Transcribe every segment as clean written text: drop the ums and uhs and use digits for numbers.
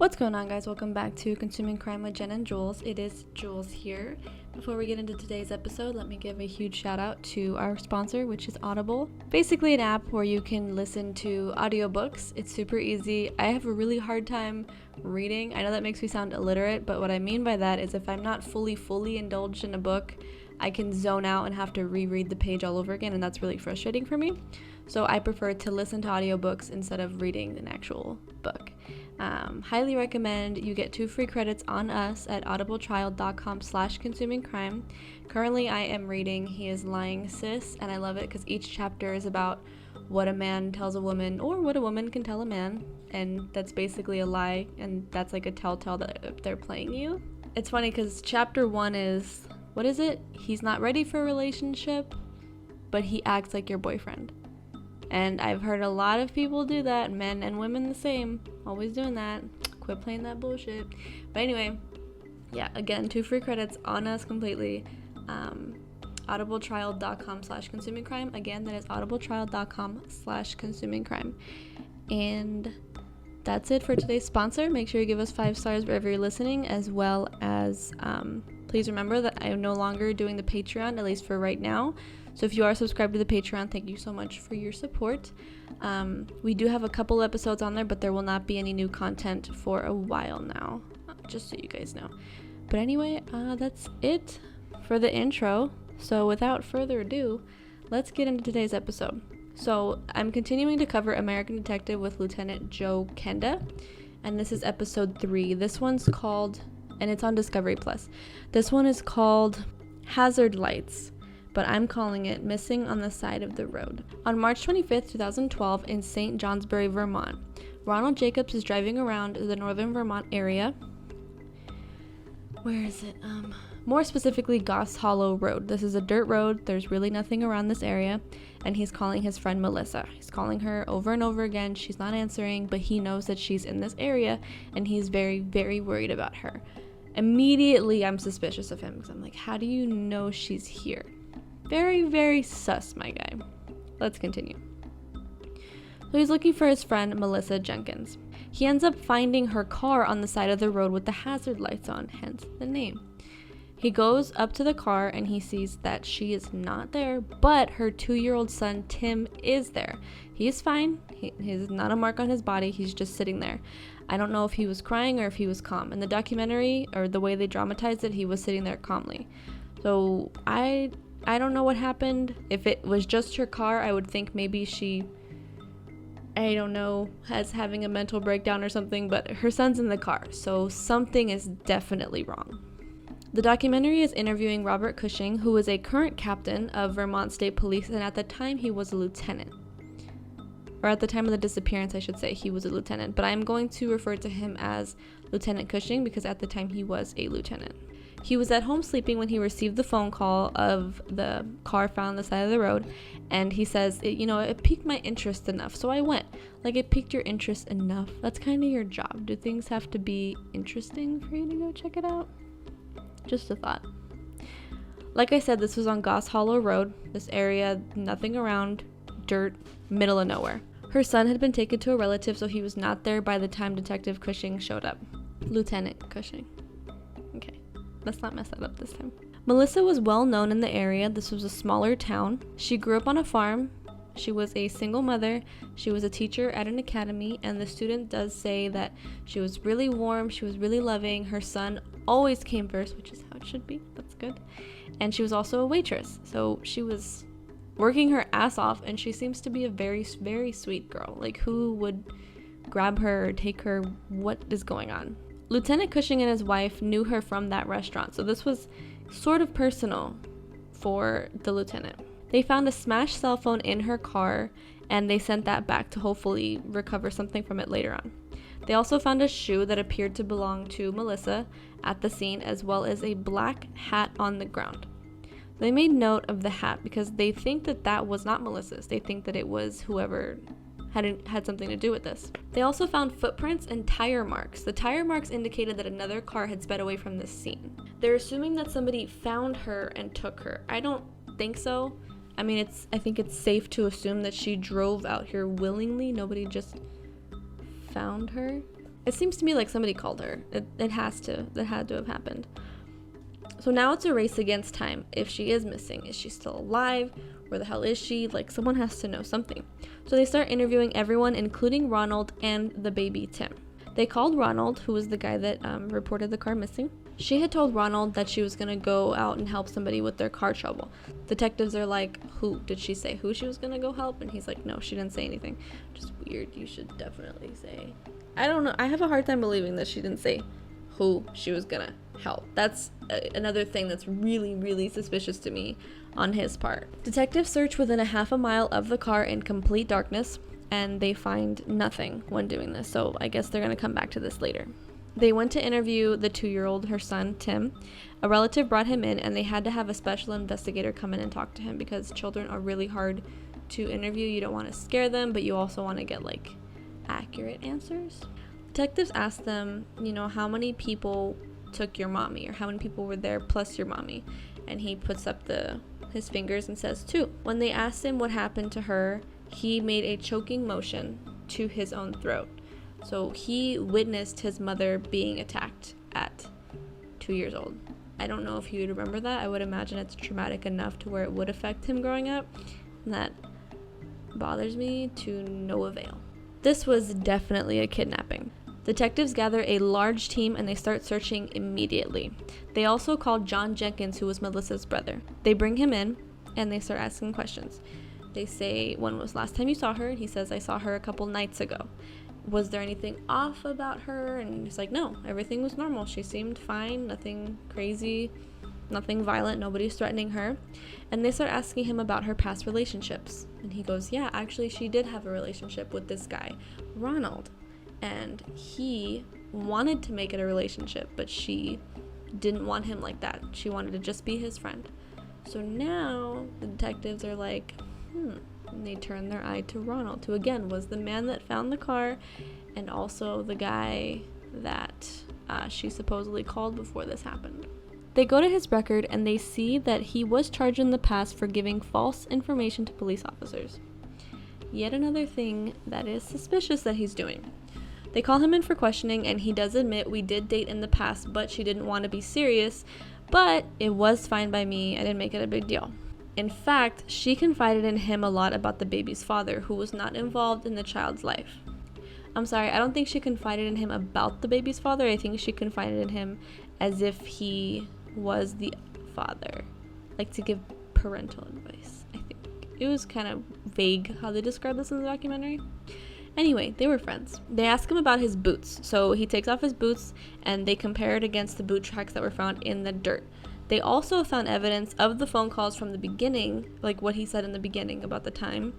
What's going on, guys? Welcome back to Consuming Crime with Jen and Jules. It is Jules here. Before we get into today's episode, let me give a huge shout out to our sponsor, which is Audible. Basically an app where you can listen to audiobooks. It's super easy. I have a really hard time reading. I know that makes me sound illiterate, but what I mean by that is if I'm not fully indulged in a book, I can zone out and have to reread the page all over again, and that's really frustrating for me. So I prefer to listen to audiobooks instead of reading an actual book. Highly recommend. You get 2 free credits on us at audibletrial.com/consumingcrime. Currently I am reading He Is Lying, Sis, and I love it because each chapter is about what a man tells a woman or what a woman can tell a man, and that's basically a lie, and that's like a telltale that they're playing you. It's funny because chapter 1 is, what is it? He's not ready for a relationship, but he acts like your boyfriend. And I've heard a lot of people do that, men and women the same, always doing that. Quit playing that bullshit. But anyway, yeah, again, 2 free credits on us completely. audibletrial.com/consumingcrime. Again, that is audibletrial.com/consumingcrime. And that's it for today's sponsor. Make sure you give us 5 stars wherever you're listening, as well as please remember that I am no longer doing the Patreon, at least for right now. So if you are subscribed to the Patreon, thank you so much for your support. We do have a couple episodes on there, but there will not be any new content for a while now, just so you guys know. But anyway, that's it for the intro. So without further ado, let's get into today's episode. So I'm continuing to cover American Detective with Lieutenant Joe Kenda, and this is episode 3. This one's called, and it's on Discovery Plus. This one is called Hazard Lights, but I'm calling it Missing on the Side of the Road. On March 25th, 2012, in St. Johnsbury, Vermont, Ronald Jacobs is driving around the northern Vermont area. Where is it? More specifically, Goss Hollow Road. This is a dirt road. There's really nothing around this area, and he's calling his friend Melissa. He's calling her over and over again. She's not answering, but he knows that she's in this area, and he's very, very worried about her. Immediately, I'm suspicious of him because I'm like, how do you know she's here? Very, very sus, my guy. Let's continue. So he's looking for his friend, Melissa Jenkins. He ends up finding her car on the side of the road with the hazard lights on, hence the name. He goes up to the car and he sees that she is not there, but her 2-year-old son, Tim, is there. He is fine. He's not a mark on his body. He's just sitting there. I don't know if he was crying or if he was calm. In the documentary, or the way they dramatized it, he was sitting there calmly. So I don't know what happened. If it was just her car, I would think maybe she, I don't know, has having a mental breakdown or something, but her son's in the car, so something is definitely wrong. The documentary is interviewing Robert Cushing, who is a current captain of Vermont State Police, and at the time he was a lieutenant. Or at the time of the disappearance, I should say, he was a lieutenant, but I'm going to refer to him as Lieutenant Cushing because at the time he was a lieutenant. He was at home sleeping when he received the phone call of the car found on the side of the road, and he says, it piqued my interest enough, so I went. Like, it piqued your interest enough? That's kind of your job. Do things have to be interesting for you to go check it out? Just a thought. Like I said, this was on Goss Hollow Road. This area, nothing around, dirt, middle of nowhere. Her son had been taken to a relative, so he was not there by the time Detective Cushing showed up. Lieutenant Cushing. Okay, let's not mess that up this time. Melissa was well known in the area. This was a smaller town. She grew up on a farm. She was a single mother. She was a teacher at an academy, and the student does say that she was really warm. She was really loving. Her son always came first, which is how it should be. That's good. And she was also a waitress, so she was working her ass off, and she seems to be a very, very sweet girl. Like, who would grab her or take her? What is going on? Lieutenant Cushing and his wife knew her from that restaurant, so this was sort of personal for the lieutenant. They found a smashed cell phone in her car, and they sent that back to hopefully recover something from it later on. They also found a shoe that appeared to belong to Melissa at the scene, as well as a black hat on the ground. They made note of the hat because they think that was not Melissa's. They think that it was whoever had something to do with this. They also found footprints and tire marks. The tire marks indicated that another car had sped away from this scene. They're assuming that somebody found her and took her. I don't think so. I mean, I think it's safe to assume that she drove out here willingly. Nobody just found her. It seems to me like somebody called her. It had to have happened. So now it's a race against time. If she is missing, is she still alive? Where the hell is she? Like, someone has to know something. So they start interviewing everyone, including Ronald and the baby Tim. They called Ronald, who was the guy that reported the car missing. She had told Ronald that she was going to go out and help somebody with their car trouble. Detectives are like, who? Did she say who she was going to go help? And he's like, no, she didn't say anything. Just weird. You should definitely say. I don't know. I have a hard time believing that she didn't say who she was going to help. That's another thing that's really, really suspicious to me on his part. Detectives search within a half a mile of the car in complete darkness, and they find nothing when doing this. So I guess they're going to come back to this later. They went to interview the 2-year-old, her son, Tim. A relative brought him in, and they had to have a special investigator come in and talk to him because children are really hard to interview. You don't want to scare them, but you also want to get, like, accurate answers. Detectives asked them, how many people took your mommy, or how many people were there plus your mommy? And he puts up his fingers and says 2. When they asked him what happened to her, he made a choking motion to his own throat. So he witnessed his mother being attacked at 2 years old. I don't know if he would remember that. I would imagine it's traumatic enough to where it would affect him growing up. And that bothers me to no avail. This was definitely a kidnapping. Detectives gather a large team and they start searching immediately. They also called John Jenkins, who was Melissa's brother. They bring him in and they start asking questions. They say, when was last time you saw her? And he says, I saw her a couple nights ago. Was there anything off about her? And he's like, no, everything was normal. She seemed fine, nothing crazy, nothing violent, nobody's threatening her. And they start asking him about her past relationships. And he goes, yeah, actually she did have a relationship with this guy, Ronald. And he wanted to make it a relationship, but she didn't want him like that. She wanted to just be his friend. So now the detectives are like, and they turn their eye to Ronald, who again was the man that found the car and also the guy that she supposedly called before this happened. They go to his record and they see that he was charged in the past for giving false information to police officers. Yet another thing that is suspicious that he's doing. They call him in for questioning and he does admit, we did date in the past, but she didn't want to be serious, but it was fine by me. I didn't make it a big deal. In fact, she confided in him a lot about the baby's father, who was not involved in the child's life. I'm sorry, I don't think she confided in him about the baby's father. I think she confided in him as if he was the father, like to give parental advice, I think. It was kind of vague how they described this in the documentary. Anyway, they were friends. They ask him about his boots. So he takes off his boots and they compare it against the boot tracks that were found in the dirt. They also found evidence of the phone calls from the beginning, like what he said in the beginning about the time,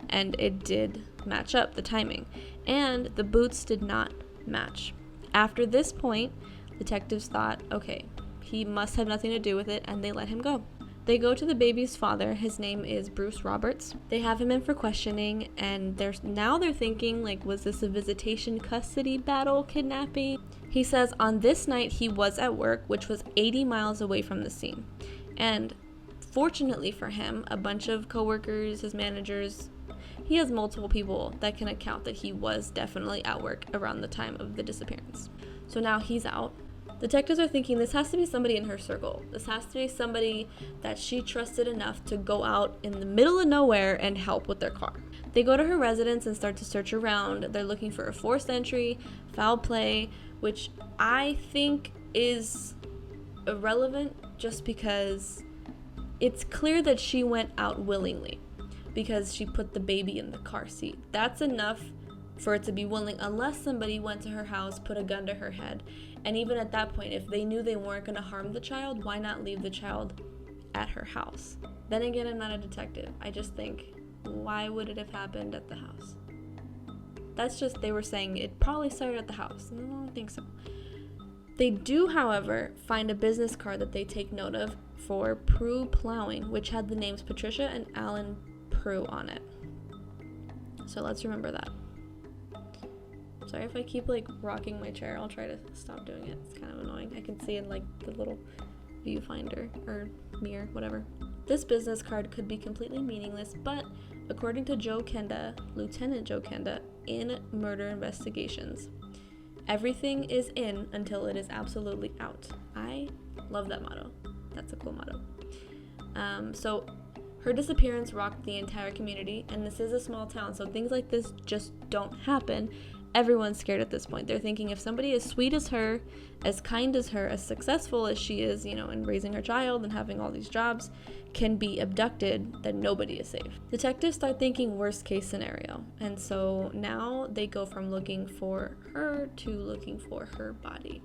and it did match up, the timing. And the boots did not match. After this point, detectives thought, okay, he must have nothing to do with it, and they let him go. They go to the baby's father. His name is Bruce Roberts. They have him in for questioning, and they're thinking, like, was this a visitation custody battle, kidnapping? He says on this night he was at work, which was 80 miles away from the scene. And fortunately for him, a bunch of coworkers, his managers, he has multiple people that can account that he was definitely at work around the time of the disappearance. So now he's out. Detectives are thinking this has to be somebody in her circle. This has to be somebody that she trusted enough to go out in the middle of nowhere and help with their car. They go to her residence and start to search around. They're looking for a forced entry, foul play, which I think is irrelevant just because it's clear that she went out willingly because she put the baby in the car seat. That's enough for it to be willing, unless somebody went to her house, put a gun to her head. And even at that point, if they knew they weren't going to harm the child, why not leave the child at her house? Then again, I'm not a detective. I just think, why would it have happened at the house? That's just, they were saying it probably started at the house. No, I don't think so. They do, however, find a business card that they take note of for Prue Plowing, which had the names Patricia and Alan Prue on it. So let's remember that. Sorry if I keep like rocking my chair. I'll try to stop doing it. It's kind of annoying. I can see in like the little viewfinder or mirror, whatever. This business card could be completely meaningless, but according to Joe Kenda, Lieutenant Joe Kenda, in murder investigations, Everything is in until it is absolutely out. I love that motto. That's a cool motto. So her disappearance rocked the entire community, and this is a small town, so things like this just don't happen. Everyone's scared at this point. They're thinking if somebody as sweet as her, as kind as her, as successful as she is, in raising her child and having all these jobs, can be abducted, then nobody is safe. Detectives start thinking worst case scenario, and so now they go from looking for her to looking for her body.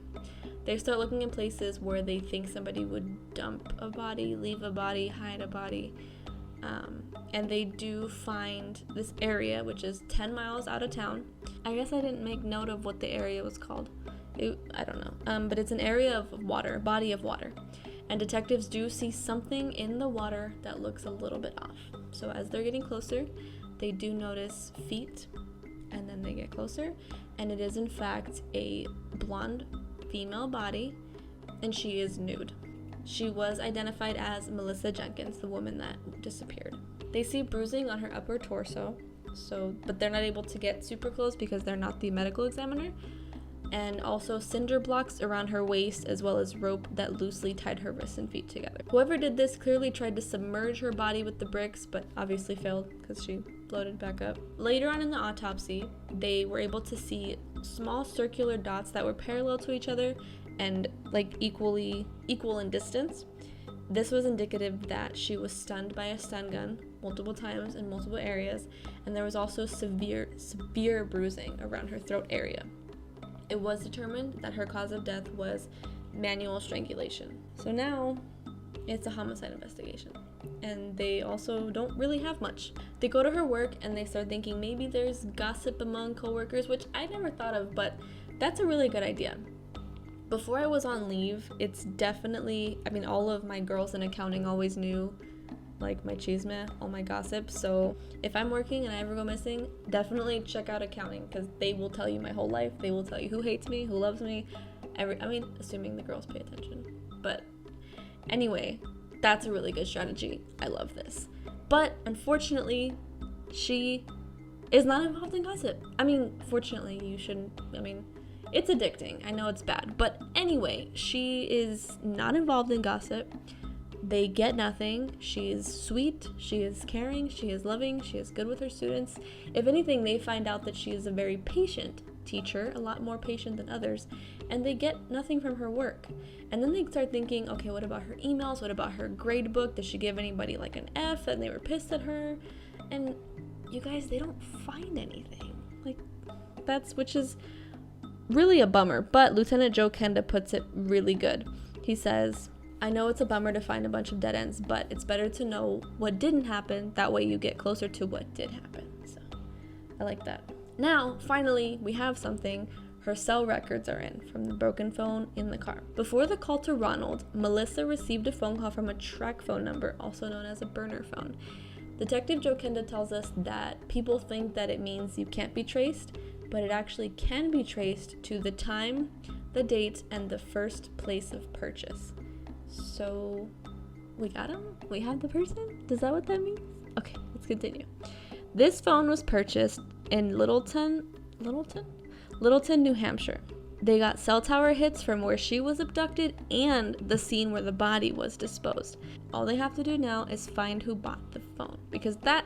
They start looking in places where they think somebody would dump a body, leave a body, hide a body. And they do find this area, which is 10 miles out of town. I guess I didn't make note of what the area was called. I don't know. But it's an area of water, body of water. And detectives do see something in the water that looks a little bit off. So as they're getting closer, they do notice feet, and then they get closer, and it is in fact a blonde female body, and she is nude. She was identified as Melissa Jenkins, the woman that disappeared. They see bruising on her upper torso, but they're not able to get super close because they're not the medical examiner, and also cinder blocks around her waist, as well as rope that loosely tied her wrists and feet together. Whoever did this clearly tried to submerge her body with the bricks, but obviously failed because she floated back up. Later on in the autopsy, they were able to see small circular dots that were parallel to each other and equal in distance. This was indicative that she was stunned by a stun gun multiple times in multiple areas, and there was also severe bruising around her throat area. It was determined that her cause of death was manual strangulation. So now it's a homicide investigation, and they also don't really have much. They go to her work and they start thinking maybe there's gossip among coworkers, which I never thought of, but that's a really good idea. Before I was on leave, it's definitely, all of my girls in accounting always knew, my chisme, all my gossip. So if I'm working and I ever go missing, definitely check out accounting, because they will tell you my whole life. They will tell you who hates me, who loves me, assuming the girls pay attention. But anyway, that's a really good strategy. I love this. But unfortunately, she is not involved in gossip. Fortunately, you shouldn't, it's addicting. I know it's bad. But anyway, she is not involved in gossip. They get nothing. She is sweet. She is caring. She is loving. She is good with her students. If anything, they find out that she is a very patient teacher, a lot more patient than others, and they get nothing from her work. And then they start thinking, okay, what about her emails? What about her grade book? Did she give anybody an F and they were pissed at her? And you guys, they don't find anything. Which is really a bummer. But Lieutenant Joe Kenda puts it really good. He says, I know it's a bummer to find a bunch of dead ends, but it's better to know what didn't happen. That way you get closer to what did happen. So I like that. Now, finally, we have something. Her cell records are in from the broken phone in the car. Before the call to Ronald, Melissa received a phone call from a track phone number, also known as a burner phone. Detective Joe Kenda tells us that people think that it means you can't be traced, but it actually can be traced to the time, the date, and the first place of purchase. So, we got him? We have the person? Is that what that means? Okay, let's continue. This phone was purchased in Littleton, New Hampshire. They got cell tower hits from where she was abducted and the scene where the body was disposed. All they have to do now is find who bought the phone, because that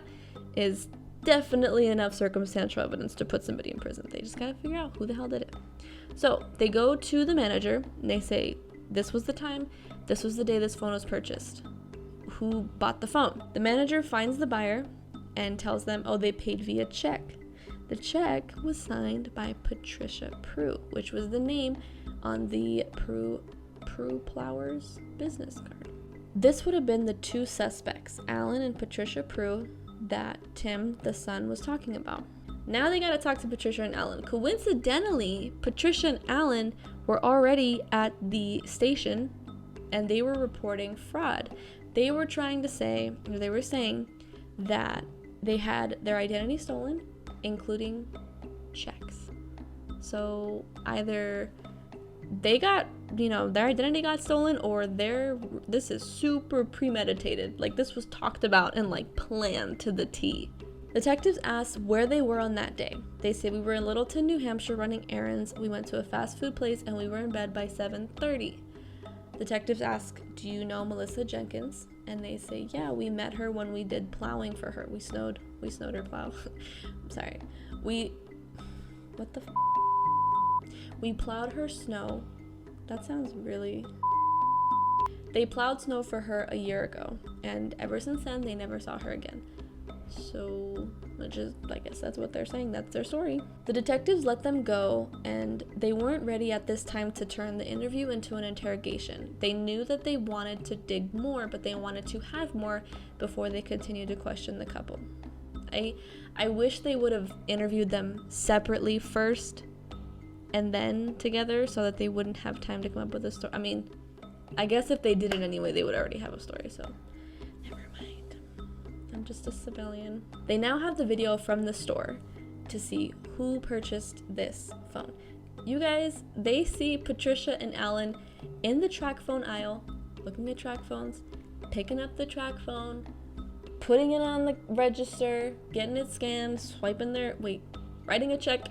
is definitely enough circumstantial evidence to put somebody in prison. They just gotta figure out who the hell did it. So they go to the manager and they say, this was the time, this was the day this phone was purchased. Who bought the phone? The manager finds the buyer and tells them, they paid via check. The check was signed by Patricia Prue, which was the name on the Prue Plowers business card. This would have been the two suspects, Alan and Patricia Prue, that Tim, the son, was talking about. Now they gotta talk to Patricia and Alan. Coincidentally, Patricia and Alan were already at the station and they were reporting fraud. They were saying that they had their identity stolen, including checks. So either they got, their identity got stolen, or this is super premeditated. This was talked about and planned to the T. Detectives asked where they were on that day. They say, we were in Littleton, New Hampshire running errands. We went to a fast food place and we were in bed by 7:30. Detectives ask, do you know Melissa Jenkins? And they say, yeah, we met her when we did plowing for her. We snowed her plow. I'm sorry. We plowed her snow. That sounds really... They plowed snow for her a year ago, and ever since then, they never saw her again. So, I guess that's what they're saying. That's their story. The detectives let them go, and they weren't ready at this time to turn the interview into an interrogation. They knew that they wanted to dig more, but they wanted to have more before they continued to question the couple. I wish they would have interviewed them separately first and then together so that they wouldn't have time to come up with a story. I mean, I guess if they did it anyway, they would already have a story, so never mind. I'm just a civilian. They now have the video from the store to see who purchased this phone. You guys, they see Patricia and Alan in the track phone aisle, looking at track phones, picking up the track phone, putting it on the register, getting it scanned, writing a check,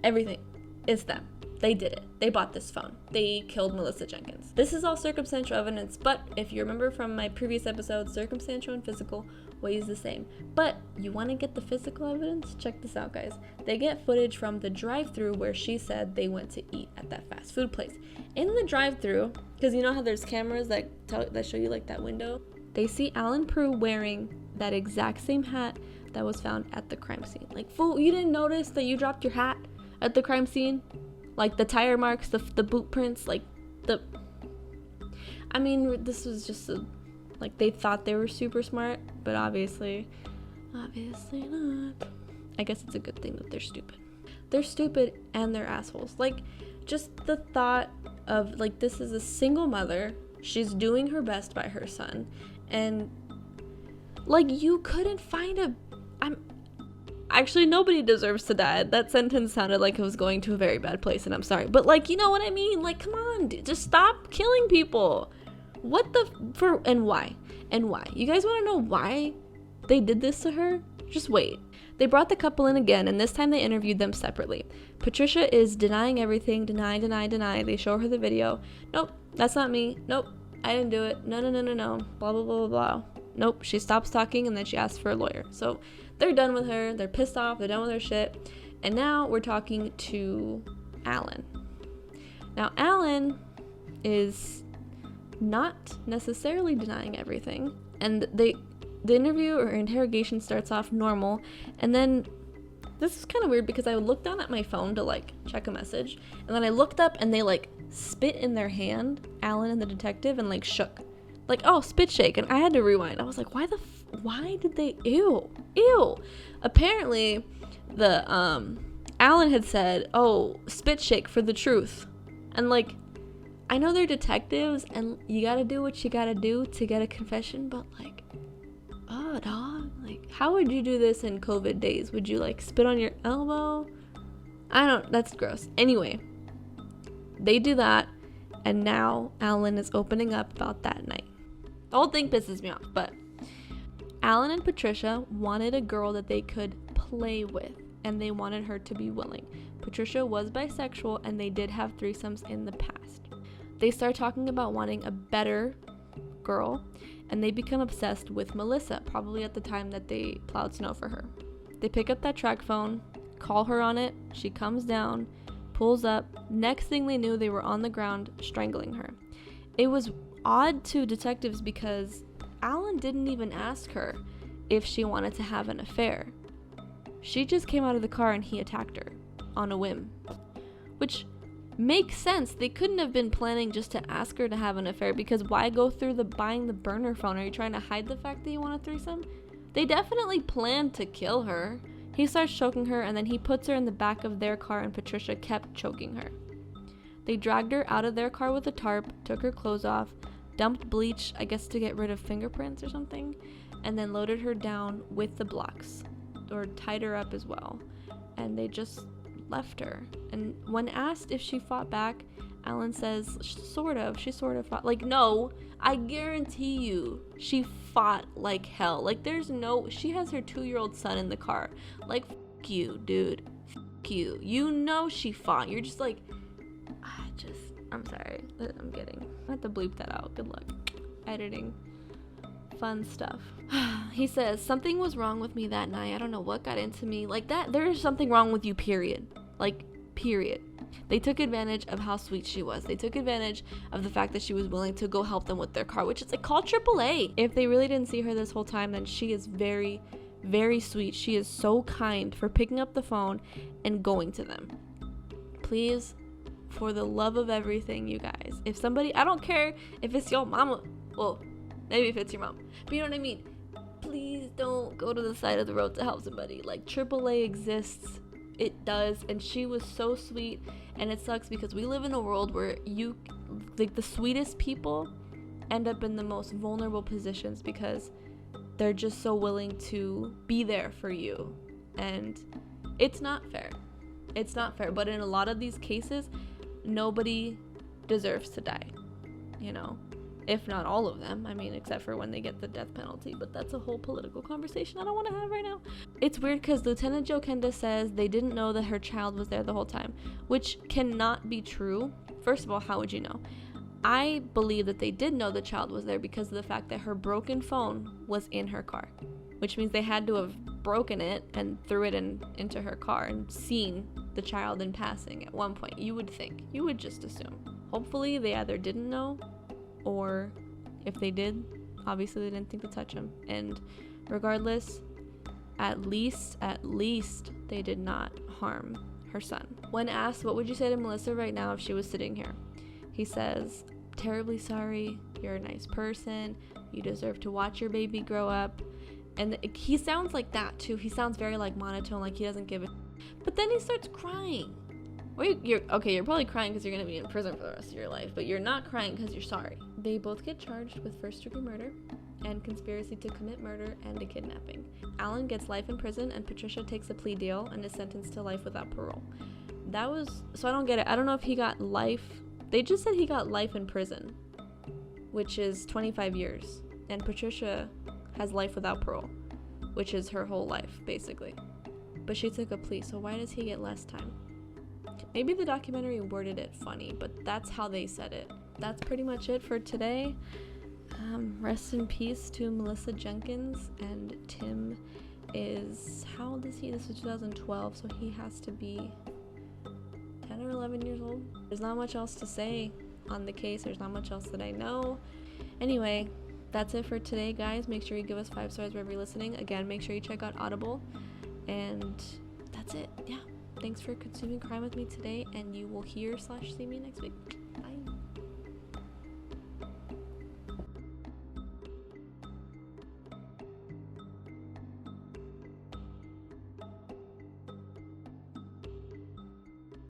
everything. It's them. They did it. They bought this phone. They killed Melissa Jenkins. This is all circumstantial evidence, but if you remember from my previous episode, circumstantial and physical weighs the same. But you want to get the physical evidence? Check this out, guys. They get footage from the drive-thru where she said they went to eat at that fast food place. In the drive-thru, because you know how there's cameras that show you like that window? They see Alan Prue wearing that exact same hat that was found at the crime scene. Like, fool, you didn't notice that you dropped your hat at the crime scene? Like the tire marks, the boot prints, this was just they thought they were super smart, but obviously not. I guess it's a good thing that they're stupid. They're stupid and they're assholes. Like, just the thought of, this is a single mother. She's doing her best by her son. And, you couldn't find Actually, nobody deserves to die. That sentence sounded like it was going to a very bad place, and I'm sorry. But, you know what I mean? Come on, dude, just stop killing people. And why? And why? You guys want to know why they did this to her? Just wait. They brought the couple in again, and this time they interviewed them separately. Patricia is denying everything. Deny. They show her the video. Nope, that's not me. Nope, I didn't do it. No. Blah, blah, blah, blah, blah. Nope, she stops talking, and then she asks for a lawyer. So they're done with her. They're pissed off. They're done with her shit. And now we're talking to Alan. Now, Alan is not necessarily denying everything. And the interview or interrogation starts off normal. And then this is kind of weird because I looked down at my phone to check a message. And then I looked up and they spit in their hand, Alan and the detective, and shook. Oh, spit shake. And I had to rewind. I was like, why did they? Ew. Apparently, the Alan had said, oh, spit shake for the truth. And I know they're detectives and you gotta do what you gotta do to get a confession, but oh, dog, how would you do this in COVID days? Would you spit on your elbow? That's gross. Anyway, they do that, and now Alan is opening up about that night. The whole thing pisses me off, but Alan and Patricia wanted a girl that they could play with, and they wanted her to be willing. Patricia was bisexual, and they did have threesomes in the past. They start talking about wanting a better girl, and they become obsessed with Melissa, probably at the time that they plowed snow for her. They pick up that track phone, call her on it, she comes down, pulls up. Next thing they knew, they were on the ground strangling her. It was odd to detectives because Alan didn't even ask her if she wanted to have an affair. She just came out of the car and he attacked her on a whim, which makes sense. They couldn't have been planning just to ask her to have an affair, because why go through buying the burner phone? Are you trying to hide the fact that you want a threesome? They definitely planned to kill her. He starts choking her, and then he puts her in the back of their car, and Patricia kept choking her. They dragged her out of their car with a tarp, took her clothes off, dumped bleach, I guess to get rid of fingerprints or something, and then loaded her down with the blocks, or tied her up as well. And they just left her. And when asked if she fought back, Alan says, sort of. She sort of fought. Like, no, I guarantee you she fought like hell. Like, there's no, she has her 2-year-old son in the car. Like, f you, dude. F you. You know she fought. You're just like, I'm sorry. I have to bleep that out. Good luck. Editing. Fun stuff. He says, something was wrong with me that night. I don't know what got into me. Like that, there's something wrong with you, period. Like, period. They took advantage of how sweet she was. They took advantage of the fact that she was willing to go help them with their car, which is like, call AAA. If they really didn't see her this whole time, then she is very, very sweet. She is so kind for picking up the phone and going to them. Please, for the love of everything, you guys, if somebody, I don't care if it's your mama, well, maybe if it's your mom, but you know what I mean, please don't go to the side of the road to help somebody. Like, AAA exists. It does. And she was so sweet. And it sucks because we live in a world where you, like, the sweetest people end up in the most vulnerable positions because they're just so willing to be there for you. And it's not fair. It's not fair. But in a lot of these cases, nobody deserves to die, you know, if not all of them. I mean, except for when they get the death penalty, but that's a whole political conversation I don't want to have right now. It's weird because Lieutenant Jokenda says they didn't know that her child was there the whole time, which cannot be true. First of all, how would you know? I believe that they did know the child was there because of the fact that her broken phone was in her car, which means they had to have broken it and threw it into her car and seen the child in passing at one point. You would think. You would just assume. Hopefully they either didn't know, or if they did, obviously they didn't think to touch him. And regardless, at least they did not harm her son. When asked, what would you say to Melissa right now if she was sitting here? He says, terribly sorry, you're a nice person, you deserve to watch your baby grow up. And he sounds like that too. He sounds very like monotone, like he doesn't give a but then he starts crying. Well, you're probably crying because you're going to be in prison for the rest of your life, but you're not crying because you're sorry. They both get charged with first-degree murder and conspiracy to commit murder and a kidnapping. Alan gets life in prison and Patricia takes a plea deal and is sentenced to life without parole. So I don't get it. I don't know if he got life. They just said he got life in prison, which is 25 years. And Patricia has life without parole, which is her whole life, basically. But she took a plea, so why does he get less time? Maybe the documentary worded it funny, but that's how they said it. That's pretty much it for today. Rest in peace to Melissa Jenkins, and Tim is, how old is he? This is 2012, so he has to be 10 or 11 years old. There's not much else to say on the case. There's not much else that I know. Anyway, that's it for today, guys. Make sure you give us 5 stars wherever you're listening. Again, make sure you check out Audible. And that's it. Yeah. Thanks for consuming crime with me today, and you will hear/see me next week.